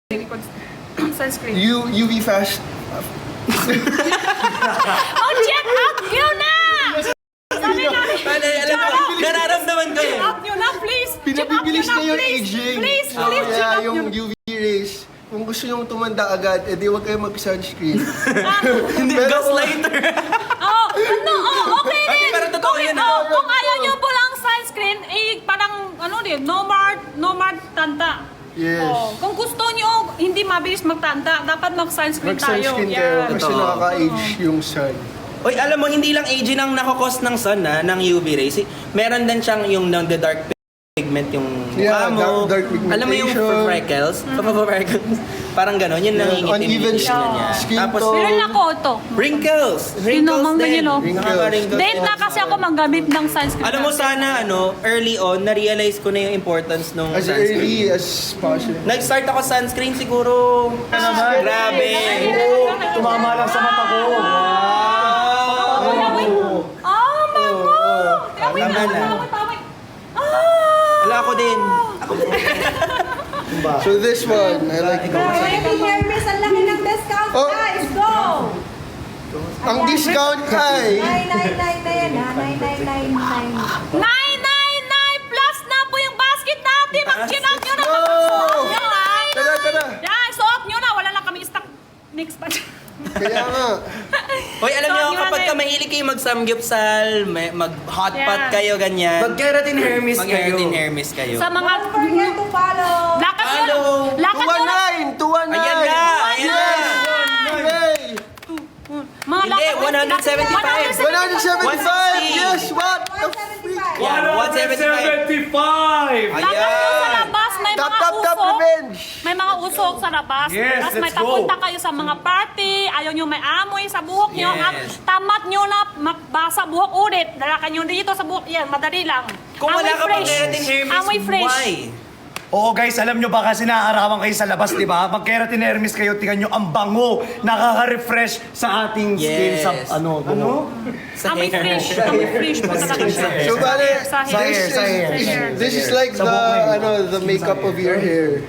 Sunscreen. UV fast. Oh, check out nyo na! Sabi namin, Alam mo, nararamdaman ko yun. check out nyo na, please! Pinabibilis Check out na yung nyo please. aging. Please, please, check Kaya out yung nyo. UV rays, kung gusto nyo tumanda agad, edi huwag kayo mag-sunscreen. Hindi, gaslighter. Okay Ay, din. pero totoo yan, Kung ayaw nyo po lang sunscreen, parang, no more tanda. Yes. Kung gusto nyo, hindi mabilis magtanda, dapat mag-sunscreen tayo. Mag-sunscreen kayo kasi Totoo. nakaka-age yung sun. Oy, alam mo, hindi lang aging ang nakakos ng sun, ng UV rays. Meron din siyang yung the dark pigment, yung Yeah, mukha mo. dark pigmentation. Alam mo yung freckles? Freckles. Parang gano'n, yun lang yung Uneven niya. skin Tapos, tone. Meron ako ito. wrinkles. Tinumang na din. yun, oh. Nakaka-wrinkles. Date na kasi ako manggamit ng sunscreen. Alam mo sana, early on, na-realize ko na yung importance ng As sunscreen. early as possible. Nag-start ako sunscreen siguro. Grabe. Tumama lang sa mata ko. Wow! Mango! Amoy Tama na. amoy. Wala ako din. So this one, I like it. Hermes, ang laki ng discount, Oh. guys! Go! Ang discount ay 999 na yan, ha? 9999. 999 plus na po yung basket natin. Mag-chin out nyo na. Go! Suot nyo na. Tara, tara. Yan, suot nyo na. Wala lang kami stock next batch. Kaya nga. Hoy, alam So, niyo, yun kapag na ka eh. mahilig kayo mag-samgyupsal, mag-hot pot Yeah. kayo, ganyan. Mag-keratin Hermes kayo. Mag-keratin Hermes kayo. Sa mga... Don't forget to follow! Lakad nyo na. Hello. Lakad nyo na. 219! 219! Ayan na! Ayan na! Yay! Mga Hindi, lakad. 175. 175! Yes! What the freak? 175. Yan, 175. 175! Lakad nyo sa Ayan. labas. May Tap, mga tap, tap, usok. revenge! May mga usok sa labas. Yes, Tapos may let's go. papunta kayo sa mga party. Ayaw nyo may amoy sa buhok nyo. Yes. At tamat nyo na magbasa buhok ulit. Dalakan nyo dito sa buhok. Yan, madali lang. Kung wala Amoy ka pang fresh. keratin Hermes, Amoy fresh. why? Oo guys, alam nyo ba kasi naaarawan kayo sa labas, di ba? Mag-keratin Hermes kayo, tingnan nyo ang bango, nakaka-refresh sa ating skin Yes. sa buhok. Sa Amoy hair. fresh. Amoy fresh po talaga siya. So, bale, Sa Sa hair, sa hair. this is like Sa buhok na the makeup of your hair.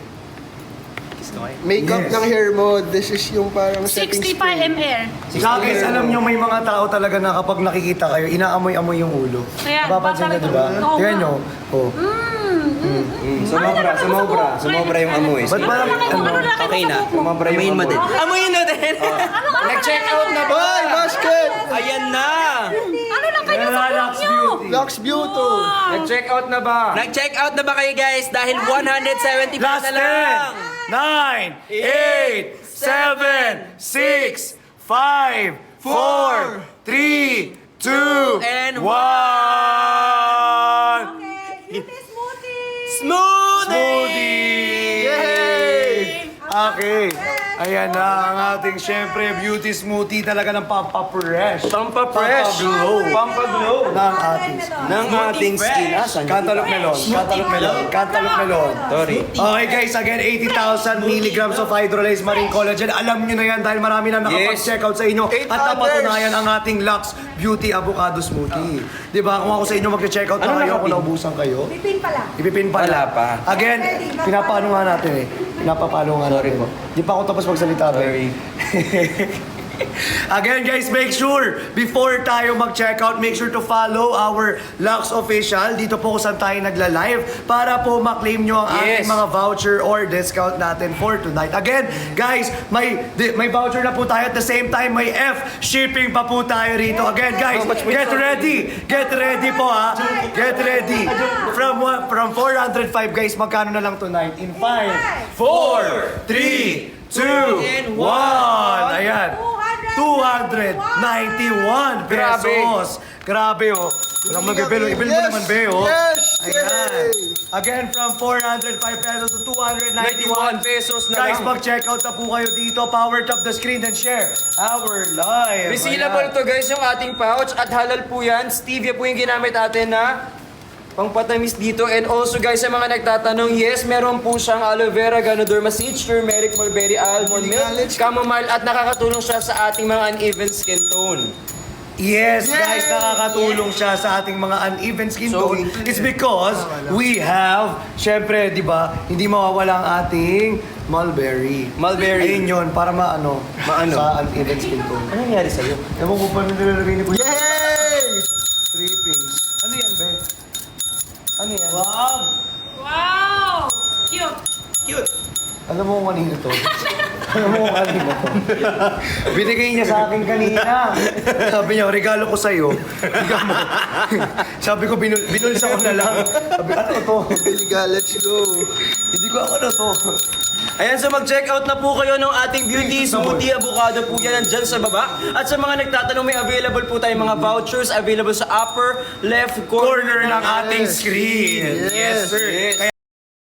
Makeup ng hair mo, this is yung parang setting 65 spray. ml. Guys, alam nyo may mga tao talaga na kapag nakikita kayo, inaamoy-amoy yung ulo. Kaya, Napapansin nyo, bakit- di ba? Oo Tingnan nga. nyo. Oh. Sumobra yung amoy. Ba't parang, Okay na. Amoyin mo din. Amoyin na din. Nag-check out na Hoy, basket! Ayan na. Ano lang kayo sa buhok nyo? Lux Beauty! Nag-check out na ba? Nag-check out na ba kayo guys? Dahil 175 last na lang. 10, 9, 8, 7, 6, 5, 4, 3, 2, And 1. Okay, beauty smoothie! Smoothie! Yay! Okay. Ayan na ang ating syempre beauty smoothie talaga ng pampapresh. Pampapresh. Pampaglow. Pampaglow. Ng ating Ng ating skin. Cantaloupe melon. Cantaloupe melon. Cantaloupe melon. Sorry. Okay guys, again 80,000 milligrams of hydrolyzed marine collagen. Alam nyo na yan dahil marami na nakapag-check out sa inyo. At napatunayan ang ating Lux Beauty Avocado Smoothie. Diba? Kung ako sa inyo mag-check out na kayo, kung naubusan kayo, Pipin pala. ipipin pa. Wala pa. Again, pinapano nga natin eh. Pinapapalo nga natin. Di pa ako tapos magsalita. Sorry. Again guys, make sure before tayo mag-check out, make sure to follow our Lux Official dito po kung saan tayo nagla-live para po ma-claim nyo ang ating Yes. mga voucher or discount natin for tonight. Again, guys, may voucher na po tayo at the same time may F shipping pa po tayo rito. Again, guys, get ready. Get ready po ha. Get ready. From 405 guys, magkano na lang tonight? In 5, 4, 3, 2, 1. Ayan. 291 pesos. Grabe oh. Walang mag-ibelo. Ibel mo naman, be oh. Yes! Ayan. Again, from 405 pesos to 291 pesos na Guys, lang. mag-check out na po kayo dito. Power tap the screen and share our live. Resealable to guys yung ating pouch at halal po yan. Stevia po yung ginamit natin na pangpatamis dito. And also guys, sa mga nagtatanong, yes, meron po siyang aloe vera, ganoderma sage, turmeric, mulberry, almond milk, chamomile at nakakatulong siya sa ating mga uneven skin tone. Yes, guys, nakakatulong siya sa ating mga uneven skin tone. It's because we have, syempre, di ba, hindi mawawala ang ating mulberry. Mulberry. Ayun yun, para maano, sa uneven skin tone. Ano nangyari sa'yo? Ewan ko pa nilalagay ni Kuya. Yay! Trippings. Ano yan, be? Ano yan? Wow! Wow! Cute! Cute. Alam mo kung kanino to? Alam mo kung kanino to? Binigay niya sa akin kanina. Sabi niya, regalo ko sa'yo. Bigyan mo. Sabi ko, binulsa ko na lang. Sabi, ano to? Liga, let's go. Hindi ko ano to. Ayan, so mag-check out na po kayo ng ating beauty smoothie avocado po yan nandyan sa baba. At sa mga nagtatanong, may available po tayong mga vouchers available sa upper left corner Corner ng ating screen. Yes. Yes, sir. Kaya